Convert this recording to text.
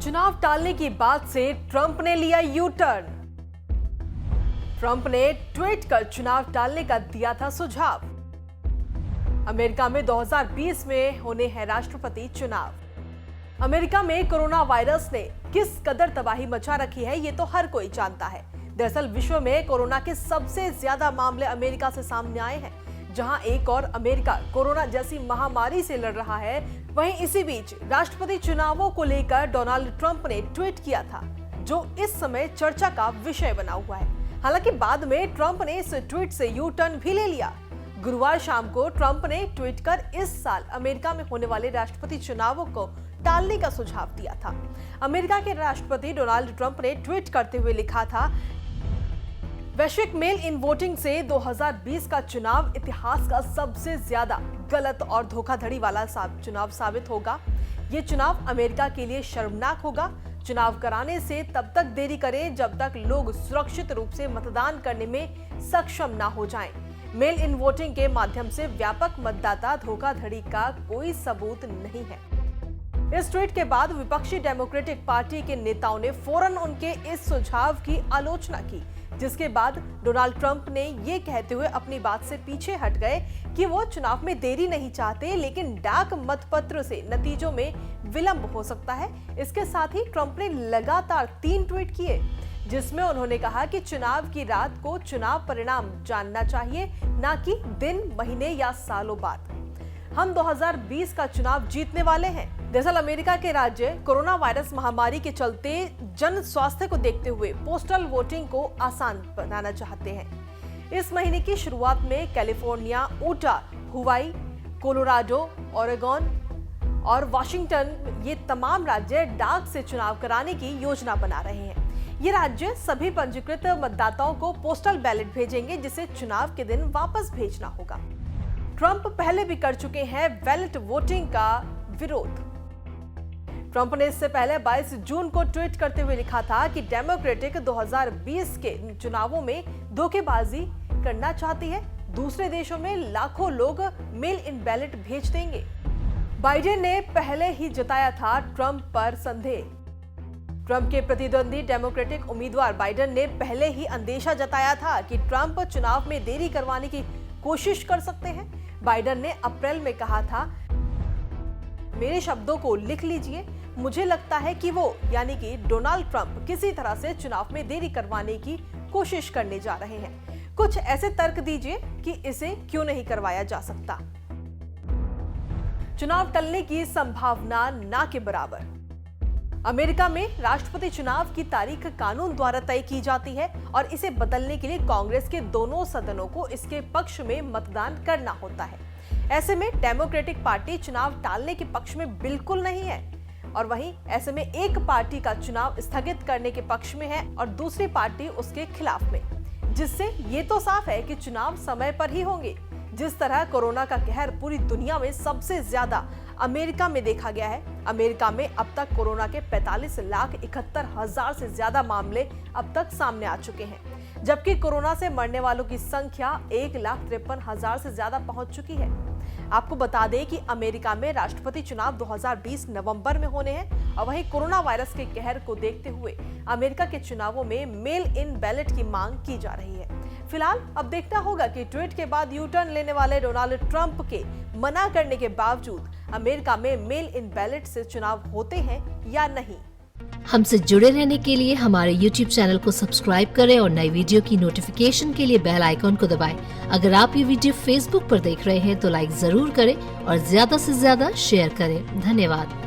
चुनाव टालने की बात से ट्रंप ने लिया यू टर्न। ट्रंप ने ट्वीट कर चुनाव टालने का दिया था सुझाव। अमेरिका में 2020 में होने हैं राष्ट्रपति चुनाव। अमेरिका में कोरोना वायरस ने किस कदर तबाही मचा रखी है ये तो हर कोई जानता है। दरअसल विश्व में कोरोना के सबसे ज्यादा मामले अमेरिका से सामने आए हैं। जहां एक और अमेरिका कोरोना जैसी महामारी से लड़ रहा है, वहीं इसी बीच राष्ट्रपति चुनावों को लेकर डोनाल्ड ट्रंप ने ट्वीट किया था, जो इस समय चर्चा का विषय बना हुआ है। हालांकि बाद में ट्रंप ने इस ट्वीट से यू टर्न भी ले लिया। गुरुवार शाम को ट्रंप ने ट्वीट कर इस साल अमेरिका में होने वाले राष्ट्रपति चुनावों को टालने का सुझाव दिया था। अमेरिका के राष्ट्रपति डोनाल्ड ट्रंप ने ट्वीट करते हुए लिखा था, वैश्विक मेल इन वोटिंग से 2020 का चुनाव इतिहास का सबसे ज्यादा गलत और धोखाधड़ी वाला चुनाव साबित होगा। ये चुनाव अमेरिका के लिए शर्मनाक होगा। चुनाव कराने से तब तक देरी करें जब तक लोग सुरक्षित रूप से मतदान करने में सक्षम ना हो जाएं। मेल इन वोटिंग के माध्यम से व्यापक मतदाता धोखाधड़ी का कोई सबूत नहीं है। इस ट्वीट के बाद विपक्षी डेमोक्रेटिक पार्टी के नेताओं ने फौरन उनके इस सुझाव की आलोचना की, जिसके बाद डोनाल्ड ट्रंप ने ये कहते हुए अपनी बात से पीछे हट गए कि वो चुनाव में देरी नहीं चाहते, लेकिन डाक मतपत्र से नतीजों में विलंब हो सकता है। इसके साथ ही ट्रंप ने लगातार 3 ट्वीट किए, जिसमें उन्होंने कहा कि चुनाव की रात को चुनाव परिणाम जानना चाहिए, ना कि दिन, महीने या सालों बाद। हम 2020 का चुनाव जीतने वाले हैं। दरअसल अमेरिका के राज्य कोरोना वायरस महामारी के चलते जन स्वास्थ्य को देखते हुए पोस्टल वोटिंग को आसान बनाना चाहते हैं। इस महीने की शुरुआत में कैलिफोर्निया, ऊटा, हुवाई, कोलोराडो, ओरेगन और वाशिंगटन, ये तमाम राज्य डाक से चुनाव कराने की योजना बना रहे हैं। ये राज्य सभी पंजीकृत मतदाताओं को पोस्टल बैलेट भेजेंगे, जिसे चुनाव के दिन वापस भेजना होगा। ट्रंप पहले भी कर चुके हैं बैलेट वोटिंग का विरोध। ट्रंप ने इससे पहले 22 जून को ट्वीट करते हुए लिखा था कि डेमोक्रेटिक 2020 के चुनावों में धोखेबाजी करना चाहती है। दूसरे देशों में लाखों लोग मेल इन बैलेट भेज देंगे। बाइडेन ने पहले ही जताया था ट्रंप पर संदेह। ट्रंप के प्रतिद्वंदी डेमोक्रेटिक उम्मीदवार बाइडेन ने पहले ही अंदेशा जताया था कि ट्रंप चुनाव में देरी करवाने की कोशिश कर सकते हैं। बाइडेन ने अप्रैल में कहा था, मेरे शब्दों को लिख लीजिए, मुझे लगता है कि वो यानी कि डोनाल्ड ट्रंप किसी तरह से चुनाव में देरी करवाने की कोशिश करने जा रहे हैं। कुछ ऐसे तर्क दीजिए कि इसे क्यों नहीं करवाया जा सकता। चुनाव टलने की संभावना ना के बराबर। अमेरिका में राष्ट्रपति चुनाव की तारीख कानून द्वारा तय की जाती है और इसे बदलने के लिए कांग्रेस के दोनों सदनों को इसके पक्ष में मतदान करना होता है। ऐसे में डेमोक्रेटिक पार्टी चुनाव टालने के पक्ष में बिल्कुल नहीं है, और वहीं ऐसे में एक पार्टी का चुनाव स्थगित करने के पक्ष में है और दूसरी पार्टी उसके खिलाफ में, जिससे ये तो साफ है कि चुनाव समय पर ही होंगे। जिस तरह कोरोना का कहर पूरी दुनिया में सबसे ज्यादा अमेरिका में देखा गया है। अमेरिका में अब तक कोरोना के 45,71,000 से ज्यादा मामले अब तक सामने आ चुके हैं, जबकि कोरोना से मरने वालों की संख्या 1,53,000 से ज्यादा पहुंच चुकी है। आपको बता दें कि अमेरिका में राष्ट्रपति चुनाव 2020 नवंबर में होने हैं, और वहीं कोरोना वायरस के कहर को देखते हुए अमेरिका के चुनावों में मेल इन बैलेट की मांग की जा रही है। फिलहाल अब देखना होगा कि ट्वीट के बाद यू टर्न लेने वाले डोनाल्ड ट्रंप के मना करने के बावजूद अमेरिका में मेल इन बैलेट से चुनाव होते हैं या नहीं। हमसे जुड़े रहने के लिए हमारे YouTube चैनल को सब्सक्राइब करें और नई वीडियो की नोटिफिकेशन के लिए बेल आइकॉन को दबाएं। अगर आप ये वीडियो Facebook पर देख रहे हैं तो लाइक जरूर करें और ज्यादा से ज्यादा शेयर करें। धन्यवाद।